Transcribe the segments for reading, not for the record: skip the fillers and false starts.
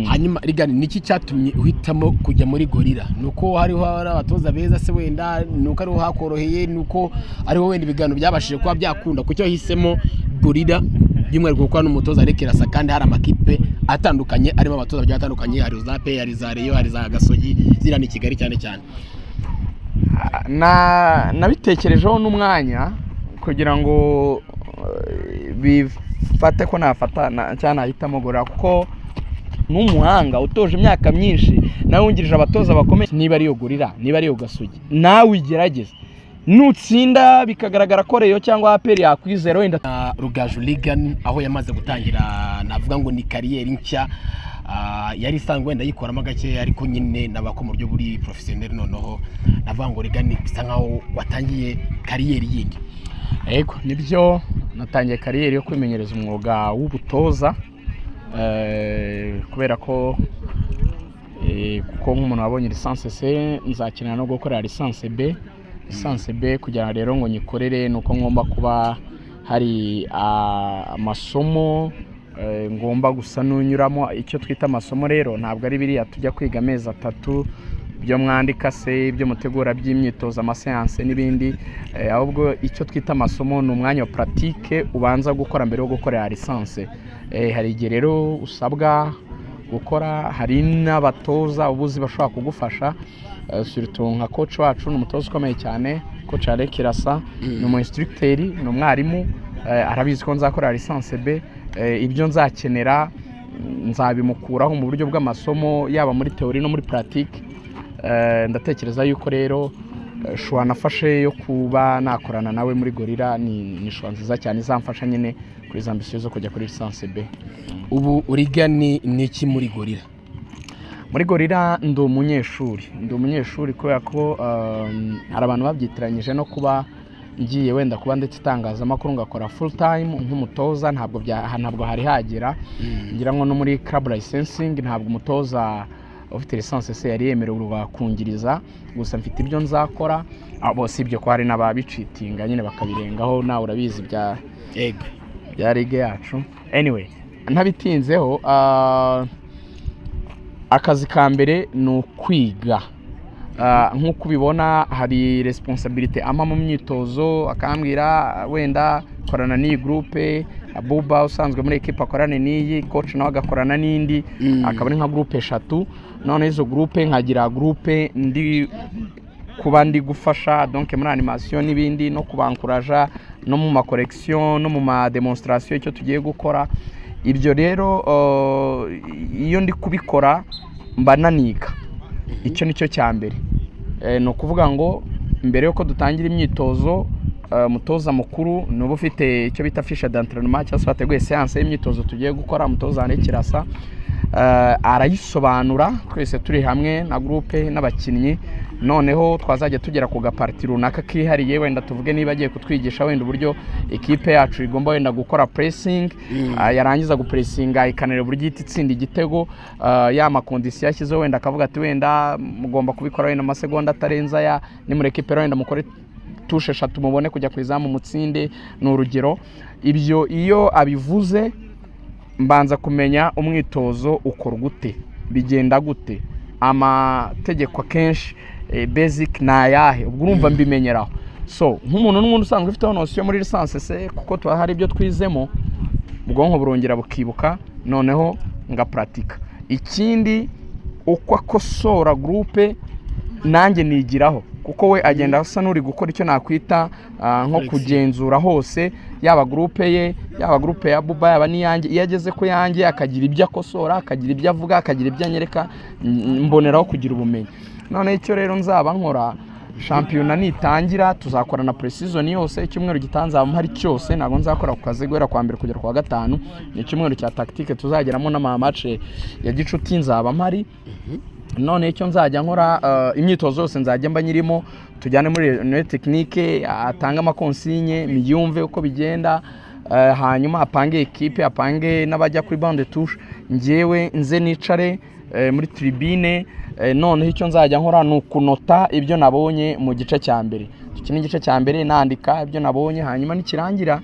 hanyuma rigani niki cyatumye uhitamo kujya muri gorira nuko hariho abatoza beza se wenda nuko ariho hakoroheye nuko ariho wenda ibigano byabashije kuba byakunda kucyo hisemo gorira by'umwihariko kuko n'umutoza arekerasa kandi hari amakipe atandukanye arimo abatoza byatandukanye hari za pe hari za Reyo hari za Gasogi zira ni Kigali cyane cyane nabitekerejeho n'umwanya kugira ngo bifate ko nafata cyane ahitamo gorira kuko n'umuhanga utoje imyaka myinshi nawe wungirije abatoza bakomeye niba ariyo gorira niba ariyo Gasogi nawe igerageze nutsinda bikagaragara ko Reyo cyangwa APR yakwizera wenda Rugaju Ligan aho yamaze gutangira navuga ngo ni kariyeri nshya yari isanzwe wenda yikoramo gake ariko nyine nabako mu buryo buri professionnel noneho navuga ngo Ligan bisa nkaho watangiye kariyeri yindi. Yego nibyo natangiye kariyeri yo kwimenyereza umwuga w'ubutoza kubera ko kuko nk'umuntu wabonye licence C nzakenera no gukora licence B kugira rero ngo nyikorere nuko ngomba kuba hari amasomo ngomba gusa nunyuramo icyo twita amasomo rero ntabwo ari biriya tujya kwiga amezi 3 byo mwandika se byo mutegura by'imyitozo amaseanse n'ibindi ahubwo icyo twita amasomo ni umwanya wa pratique ubanza gukora mbere yo gukorera licence hari igihe rero usabwa gukora hari n'abatoza ubuzi bashobora kugufasha surtout nka coach wacu n'umutoza ukomeye cyane coach Arekirasa ni umu instructeur ni umwarimu arabizi ko nzakora licence B ibyo nzakenera nzabimukuraho mu buryo bw'amasomo yaba muri theory no muri pratique ndatekereza yuko rero shwa nafashe yo kuba nakorana nawe muri gorira ni shwa nziza cyane izamfasha nyine kuri zambisiyo zo kujya kuri licence B. Ubu urigani niki muri gorira? Muri gorira ndi umunyeshuri kubera ko hari abantu babyitiranyije no kuba ngiye wenda kuba ndetse itangazamakuru ngakora full time nk'umutoza ntabwo hari hagera ngira ngo no muri club licensing ntabwo umutoza ufite licence C yari yemerewe kungiriza gusa mfite ibyo nzakora bose ibyo ko hari n'ababicitinga nyine bakabirengaho nawe urabizi bya ligue yacu. Anyway ntabitinzeho akazi ka mbere ni ukwiga nk'uko ubibona hari responsibility ama mu myitozo akambwira wenda korana n'iyi groupe Abuba usanzwe muri equipe akorane n'iyi coach nawe agakorana n'indi akaba ari nka groupe 3 none izo groupe nkagira groupe ndi kuba ndi gufasha donc muri animation n'ibindi no kubankuraja no mu ma correction no mu ma demonstration icyo tugiye gukora ibyo rero iyo ndi kubikora mba naniga icyo nicyo cya mbere no kuvuga ngo mbere yuko dutangira imyitozo mutoza mukuru nubu ufite icyo bita fiche d'entraînement cyangwa se wateguye séance y'imyitozo tugiye gukora mutoza Arekirasa arayisobanura twese turi hamwe na groupe n'abakinnyi noneho twazajya tugera ku gaparti runaka kihariye wenda tuvuge niba agiye kutwigisha wenda uburyo equipe yacu igomba wenda gukora pressing yarangiza gupressinga ikanere buryo itsinda igitego ya makondisiyo yashyizeho wenda akavuga ati wenda mugomba kubikora wenda amasegonda atarenza ya ni muri equipe wenda mukore tushe 3 mubone kujya kwizamu mutsinde n'urugero ibyo iyo abivuze mbanza kumenya umwitozo ukora gute bigenda gute amategeko kenshi basic na yahe ubwo urumva mbimenyeraho so nk'umuntu n'umuntu usanzwe ufite notion muri licence C kuko twahari ibyo twizemo ubwonko burongera bukibuka noneho ngapratika ikindi uko akosora groupe nanjye nigiraho kuko we agenda asa n'uri gukora icyo nakwita nko kugenzura hose yaba groupe ye yaba groupe ya Buba yaba niyange iyageze ko yange akagira ibyo akosora akagira ibyo avuga akagira ibyo anyereka mboneraho kugira ubumenyi none icyo rero nzaba nkora championnat nitangira tuzakorana pre-season yose icyumweru gitanzaba hari cyose nago nzakora ku kazi guhera kwa mbere kugera kwa gatanu ni icyumweru cya tactique tuzageramo na match ya gicuti nzaba mpari none icyo nzajya nkora imyitozo yose nzajya mba nyirimo tujyane muri technique atanga amakonsigne miyumve uko bigenda hanyuma apange equipe apange n'abajya kuri bande touche ngewe nze nicare muri tribune none icyo nzajya nkora nukunota ibyo nabonye mu gice cya mbere iki ni igice cya mbere nandika ibyo nabonye hanyuma nikirangira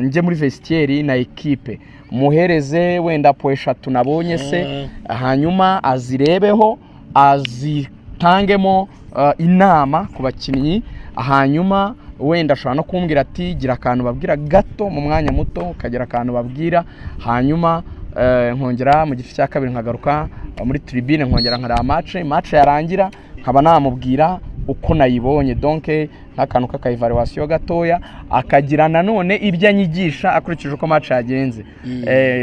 njye muri vestiaire na equipe muhereze wenda po 3 nabonye se hanyuma azirebeho azitangemo inama ku bakinnyi hanyuma wenda ashobora no kumbwira ati gira akantu babwira gato mu mwanya muto kagira akantu babwira hanyuma nkongera mu gice cya kabiri nkagaruka muri tribune nkongera nkara match yarangira nkaba namubwira uko nayibonye donc nk'akantu k'akayivaluation gatoya akagira nanone ibyo anyigisha akurikije uko match yagenze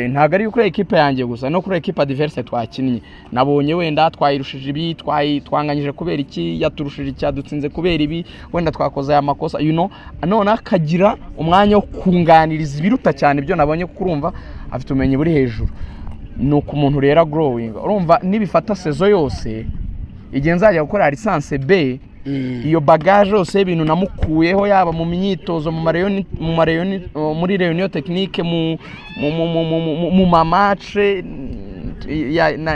ntago ari kuri equipe yanjye gusa no kuri equipe adverse twakinnye nabonye wenda twayirushije ibi twanganyije kubera iki yaturushije icyadutsinze kubera ibi wenda twakoze aya makosa none akagira umwanya wo kunganiriza ibiruta cyane ibyo nabonye kuko urumva afite umenye buri hejuru nuko umuntu rero growing urumva nibifata sezo yose igihe nzajya gukora licence B iyo bagage yose ibintu namukuyeho yaba mu myitozo muri reunion technique mu mamace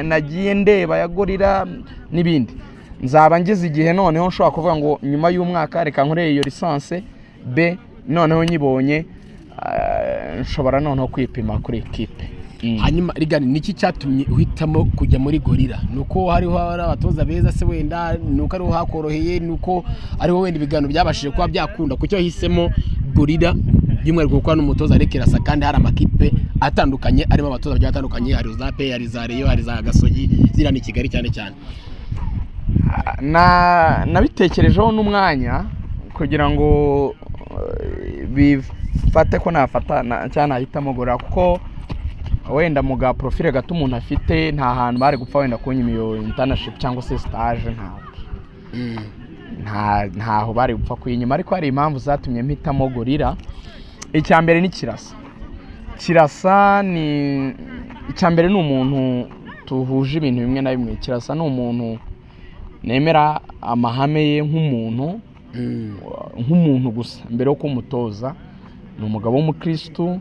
nagiye ndeba ya Gorilla n'ibindi nzaba ngeze igihe noneho nshobora kuvuga ngo nyuma y'umwaka reka nkore iyo licence B noneho nyibonye nshobora noneho kwipima kuri equipe hanyuma rigani niki cyatumye uhitamo kujya muri Gorilla nuko hariho abatoza beza se wenda nuko ariho hakoroheye nuko ariho wenda ibigano byabashije kuba byakunda kucyo hisemo Gorilla by'umwihariko kuko n'umutoza arekerasa kandi hari amakipe atandukanye arimo abatoza bagiye atandukanye hari za P hari za Rayon hari za Gasogi zira ni Kigali cyane cyane nabitekerejeho n'umwanya kugira ngo bifate ko nafata cyane nahitamo Gorilla kuko wenda muga profile gato umuntu afite nta hantu bari gupfa wenda kunyima iyo internship cyangwa se stage ntaho bari gupfa kuyinyima ariko hari impamvu zatumye mpitamo Gorilla icyambere ni Kirasa ni icyambere ni umuntu tuhuje ibintu bimwe na bimwe Kirasa ni umuntu nemera amahame ye nk'umuntu gusa mbere yo kumutoza ni umugabo w'umukristo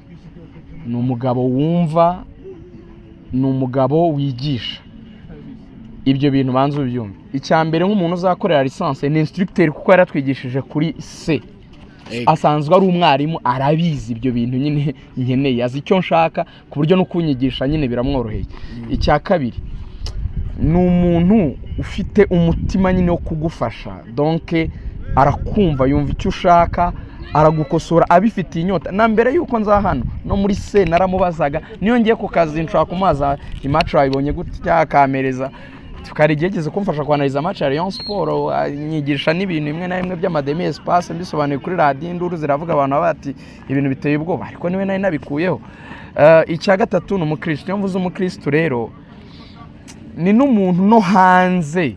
ni umugabo wumva ni umugabo wigisha ibyo bintu banze ubyumve icyambere nk'umuntu uzakorera licence ni instructeur kuko yaratwigishije kuri C asanzwe ari umwarimu arabizi ibyo bintu nyine nkeneye azi icyo nshaka ku buryo no kunyigisha nyine biramworoheye icya kabiri ni umuntu ufite umutima nyine wo kugufasha donc arakumva yumva icyo ushaka aragukosora abifitiye inyota na mbere yuko nza hano no muri C naramubazaga niyo ngiye ku kazi nshaka kumaza imatch wayibonye gutya kamereza tukarigegeze kumfasha kwanaliza match ya Rayon Sport nyigisha n'ibintu bimwe na bimwe by'amademi espace mbisobanuye kuri radio induru ziravuga abantu bati ibintu biteye ubwoba ariko niwe nari nabikuyeho icya gatatu ni umukristo mvuze umukristo rero ni n'umuntu no hanze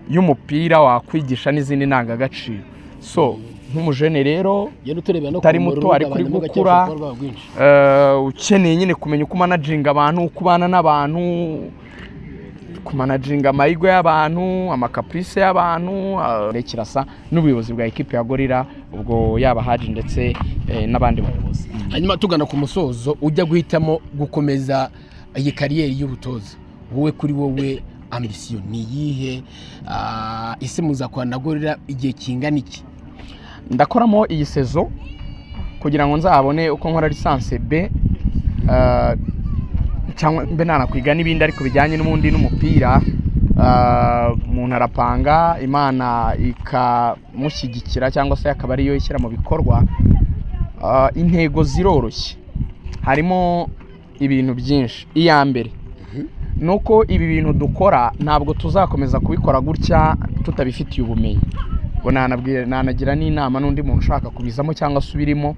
y'umupira wakwigisha n'izindi ntangagaciro so nk'umujene rero tari muto ari kuri gukura ukeneye nyine kumenya uko managinga abantu uko ubana n'abantu kumanaginga amayigo y'abantu amakaprice y'abantu Kirasa n'ubuyobozi bwa equipe ya Gorilla ubwo yaba Haji ndetse n'abandi bayobozi hanyuma tugana ku musozo ujya guhitamo gukomeza iyi kariyeri y'ubutoza wowe kuri wowe ambition ni yihe ise muzakwana Gorilla igihe kingana iki ndakoramo iyi sezo kugira ngo nzabone uko nkora licence B cyangwa mbe nanakwiga n'ibindi ariko bijyanye n'umundi n'umupira umuntu arapanga Imana ikamushyigikira cyangwa se akaba ariyo ishyira mu bikorwa intego ziroroshye harimo ibintu byinshi iya mbere nuko ibi bintu dukora ntabwo tuzakomeza kubikora gutya tutabifitiye ubumenyi ngo nanagira n'inama n'undi muntu ushaka kubizamo cyangwa subirimo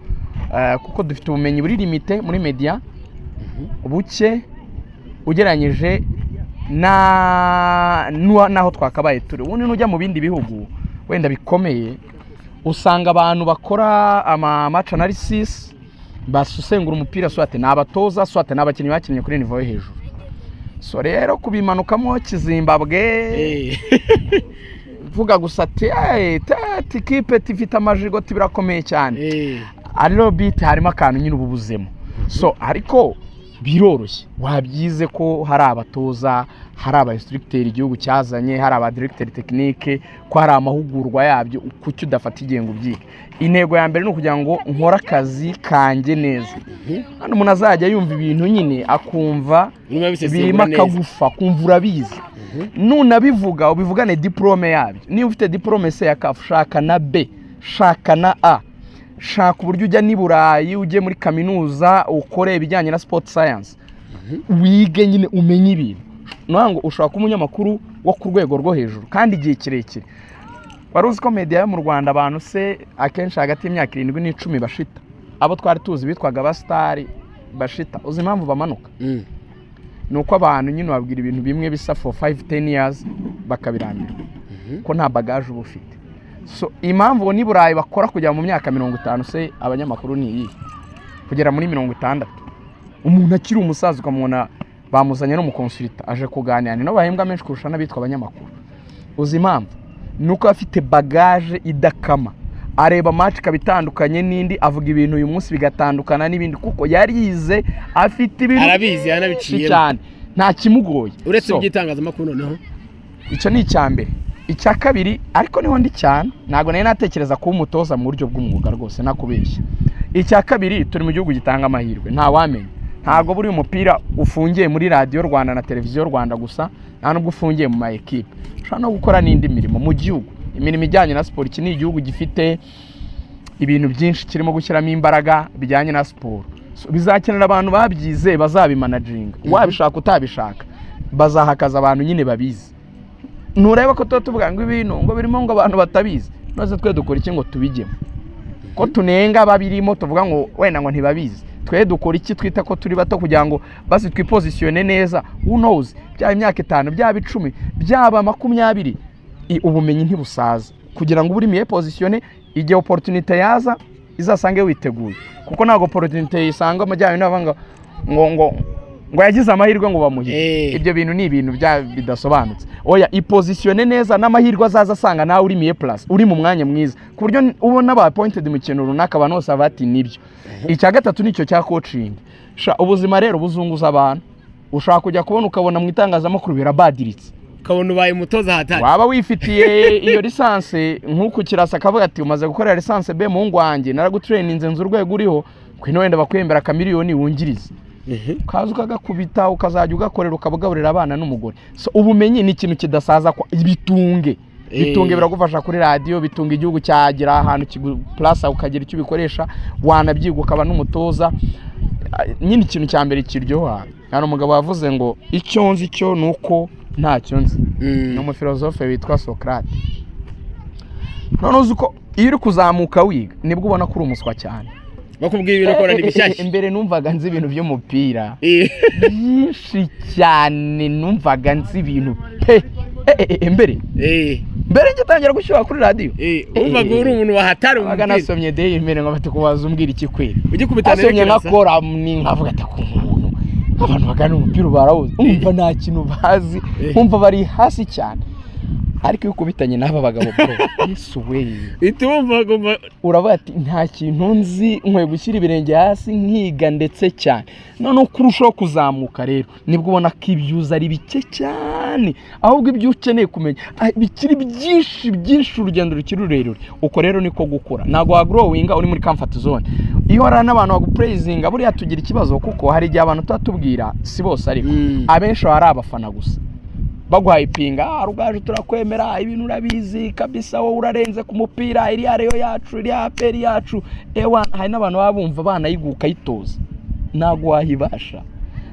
kuko dufite ubumenyi buri limite muri media buke ugeranyije naho twakabaye turi ubundi nujya mu bindi bihugu wenda bikomeye usanga abantu bakora match analysis basusengura umupira swate n'abatoza swate n'abakinnyi bakinnye kuri niveau yo hejuru so rero kubimanukamo Kizimbabwe vuga gusa ati ikipe tifite amajigo birakomeye cyane ariko bite harimo akantu nyine ububuzemo so ariko biroroshye wabyize ko hari abatoza hari abainstructeur igihugu cyazanye hari abadirecteur technique ko hari amahugurwa yabyo kuki udafata igengo byike intego ya mbere ni ukugira ngo nkora akazi kanjye neza hano umuntu azajya yumva ibintu nyine akumva birimo akagufa kumva urabizi nunabivuga ubivugane diplome yabyo niba ufite diplome C ya CAF shaka na B shaka na A shaka uburyo ujya ni Burayi ujye muri kaminuza ukore ibijyanye na sport science wige nyine umenye ibintu nango ushaka umunyamakuru wo ku rwego rwo hejuru kandi igihe kirekire waruzi ko media yo mu Rwanda abantu se akenshi hagati y'imyaka 7 n'icumi bashita abo twari tuzi bitwaga abastari bashita uzi impamvu bamanuka nuko abantu nyine babwira ibintu bimwe bisa for 5-10 years bakabirambirwa ko nta bagage uba ufite so impamvu ni Burayi bakora kujya mu myaka 50 se abanyamakuru ni iyi kugera muri 60 umuntu akiri umusaza ukamubona bamuzanye no mu consulta aje kuganira no bahembwa menshi kurusha n'abitwa abanyamakuru uzi impamvu nuko afite bagage idakama areba match kabitandukanye nindi avuga ibintu uyu munsi bigatandukana n'ibindi kuko yarize afite ibintu arabizi yanabiciye cyane nta kimugoye uretse by'itangazamakuru noneho icyo ni icyambere icya kabiri ariko niho ndi cyane ntago nari natekereza kuba umutoza mu buryo bw'umwuga rwose nakubeshya icya kabiri turi mu gihugu gitanga amahirwe nta wamenye ntago buri umupira ufungiye muri radio Rwanda na televiziyo Rwanda gusa nta nubwo ufungiye mu ma equipe ushaka no gukora n'indi mirimo mu gihugu imirimo ijyanye na sport iki ni igihugu gifite ibintu byinshi kirimo gushyiramo imbaraga bijyanye na sport bizakenera abantu babyize bazabimanaginga wabishaka utabishaka bazahakaza abantu nyine babizi nureba ko tuvuga ngo ibintu ngo birimo ngo abantu batabizi noze twe dukora iki ngo tubigemo ko tunenga babirimo tuvuga ngo wenda ngo ntibabizi twe dukora iki twita ko turi bato kugira ngo basi twipositione neza who knows bya imyaka 5 bya 10 byaba 20 ubumenyi ntibusaza kugira ngo buri miye positione igihe opportunity yaza izasange witeguye kuko ntago opportunity isanga amajyanye n'abanga ngo yagize amahirwe ngo bamuhe ibyo bintu ni ibintu bidasobanutse oya ipositione neza n'amahirwe azaza asanga nawe uri miye plus uri mu mwanya mwiza ku buryo ubona ba appointed mu kintu runaka abantu bose bati nibyo icya gatatu nicyo cya coaching ubuzima rero buzunguza abantu ushaka kujya kubona ukabona mu itangazamakuru birabadiritse ukabona ubaye umutoza hatari waba wifitiye iyo lisanse nk'uko kirasa akavuga ati umaze gukorera lisanse B mu ngwanjye naragutraininze nzu urwego uriho kwino wenda bakwembera kamiliyoni wungirize ukaza ukagakubita ukazajya ugakorera ukabugaburira abana n'umugore so ubumenyi ni ikintu kidasaza bitunge biragufasha kuri radio bitunga igihugu cyagira ahantu plus ukagira icyo bikoresha wanabyiga ukaba n'umutoza nyine ikintu cya mbere kiryoha hano umugabo yavuze ngo icyo nzi cyo nuko ntacyo nzi no mu filozofe witwa Socrate none uzi ko iyo uri kuzamuka wiga nibwo ubona ko uri umuswa cyane bakubwiye ibintu ukora n'ibishyashya imbere numvaga nzi ibintu by'umupira byinshi cyane numvaga nzi ibintu pe mbere ngitangira gushyuha kuri radio umvaga uri umuntu wahatari umupira nasomye day imbere ngo bati kubaza umbwira iki kweri ugikubitana nasomye nakora nkavuga ati ku muntu abantu bagana umupira barawuzi umva nta kintu bazi umva bari hasi cyane ariko iyo ukubitanye n'aba bagabo bro Yesu we itumva uravuga ati nta kintu nzi nkwe gushyira ibirenge hasi nkiga ndetse cyane none kurushaho kuzamuka rero nibwo ubona ko ibyuza ari bike cyane ahubwo ibyo ukeneye kumenya bikiri byinshi urugendo rukiri rurerure uko rero niko gukora ntago wa growinga uri muri comfort zone iyo hari n'abantu bagupraisinga buriya tugira ikibazo kuko hari igihe abantu tutatubwira si bose ariko abenshi hari abafana gusa baguhaye ipinga rugaje turakwemera ibintu urabizi kabisa wowe urarenze ku mupira iri areyo yacu iri aperi yacu ewa hari n'abantu babumva banayiguka yitoza nago wahibasha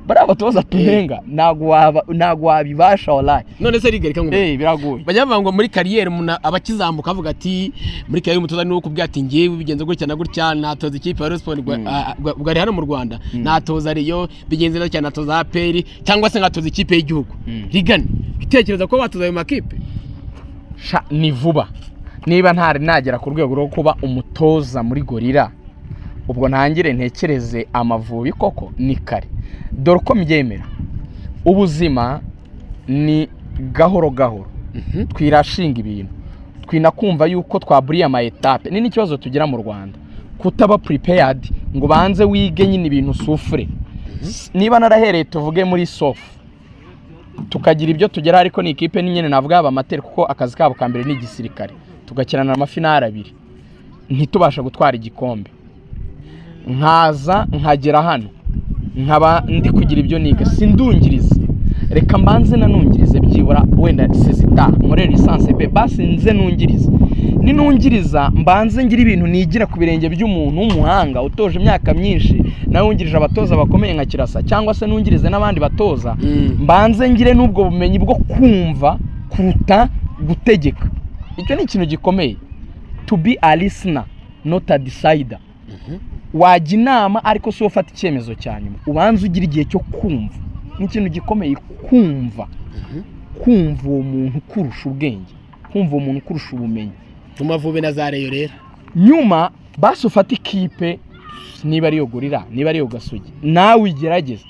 bari abatoza tunenga nago wabibasha wallahi none se rigarika ngo biragoye bajyavuga ngo muri carrière abakizamuka avuga ati muri carrière umutoza ni uko bwati ngiye bigenze gutya na gutya natoza ikipe ya Sport bwari hano mu Rwanda natoza Rayon bigenze neza cyane natoza APR cyangwa se ngatoza ikipe y'igihugu rigane bitekereza ko batoza ayo makipe ni vuba niba ntari nagera ku rwego rwo kuba umutoza muri Gorilla ubwo ntangire ntekereze Amavubi koko ni kare dore ko mbyemera ubuzima ni gahoro gahoro twirashinga ibintu twinakumva yuko twaburiye ama etape ni n'ikibazo tugira mu Rwanda kutaba prepared ngo banze wige nyine ibintu sufure niba narahereye tuvuge muri sofu tukagira ibyo tugera, ariko ni ikipe nyine navuga abamateri kuko akazi kabo ka mbere ni igisirikare, tugakinana amafinali 2 ntitubasha gutwara igikombe, nkaza nkagera hano nkaba ndi kugira ibyo niga sindungiriza, reka mbanze nanungirize byibura wenda sezita muri lisansi be basi nze nungiriza, ninungiriza mbanze ngira ibintu nigira ku birenge by'umuntu w'umuhanga utoje imyaka myinshi nawe wungirije abatoza bakomeye nka Kirasa, cyangwa se nungirize n'abandi batoza mbanze ngire n'ubwo bumenyi bwo kumva kuruta gutegeka. Icyo ni ikintu gikomeye, to be a listener not a decider. Wajya inama ariko si ufata icyemezo cya nyuma, ubanza ugira igihe cyo kumva. Ni ikintu gikomeye kumva, kumva uwo muntu kurusha ubwenge, kumva uwo muntu kurusha ubumenyi. Amavubi na za Rayon rero nyuma basi ufata ikipe, niba ariyo Gorira niba ariyo Gasogi, nawe igerageze,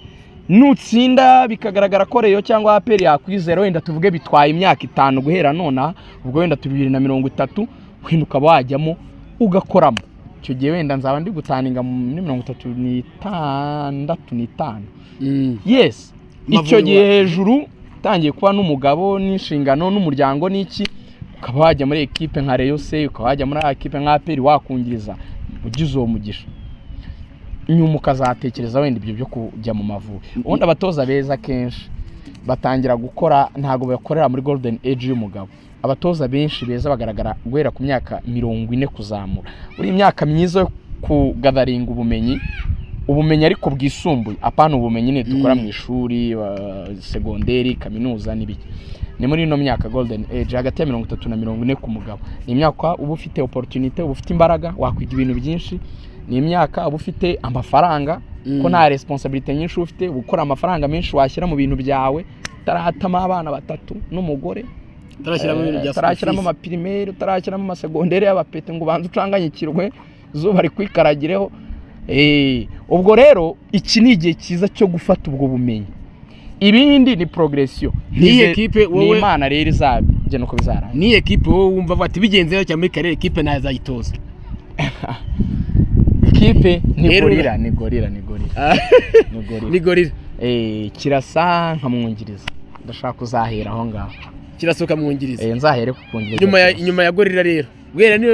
nutsinda bikagaragara ko Rayon cyangwa APR yakwizera, wenda tuvuge bitwaye imyaka 5 guhera nona, ubwo wenda 2030 wenda ukaba wajyamo ugakoramo. Icyo gihe wenda nzaba ndi gutaninga muri 36 yes, icyo gihe hejuru tangiye kuba n'umugabo n'inshingano n'umuryango n'iki, ukaba wajya muri ekipe nka Rayon se, ukaba wajya muri ekipe nka APR wakungiriza, ugize uwo mugisha nyuma ukazatekereza wenda ibyo byo kujya mu Mavubi. Ubundi abatoza beza kenshi batangira gukora, ntago bakorera muri golden age y'umugabo. Abatoza benshi beza bagaragara guhera ku myaka 40 kuzamura, uri imyaka myiza yo kugadaringa ubumenyi ariko bwisumbuye, apana ubumenyi ne dukora mu ishuri segonderi kaminuza n'ibiki. Ni muri ino myaka golden age hagati ya 30 na 40 ku mugabo, ni imyaka uba ufite opportunity, uba ufite imbaraga, wakwiga ibintu byinshi, ni imyaka uba ufite amafaranga ko nta responsibility nyinshi ufite, gukora amafaranga menshi washyira mu bintu byawe, tarahatama abana 3 n'umugore, tarashyiramo amaprimaire, tarashyiramo amasegonderi y'abapete ngo banze ucanganyikirwe zuba ari kwikaragireho. Ubwo rero iki ni igihe cyiza cyo gufata ubwo bumenyi, ibindi ni progression. Ni equipe wowe ni Imana rero izabye nuko bizaranga. Ni equipe wowe wumva bati bigenzeyo cyane muri karere equipe nazayitoza. Equipe ni Gorira. Ni Gorira. Kirasa nkamwungiriza, ndashaka kuzahera aho ngaho. Kirasoka mwungiriza. Nzahere kukungiriza. Nyuma ya Gorira rero. Wera ni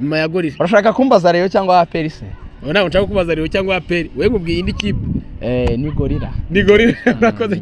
nyuma ya Gorira. Urashaka kumbaza Rayon cyangwa APR se? Ona unshaka kubaza Rayon cyangwa APR. Wewe ngubwiye indi kipe. Ni Gorira. Ni Gorira. Nakoze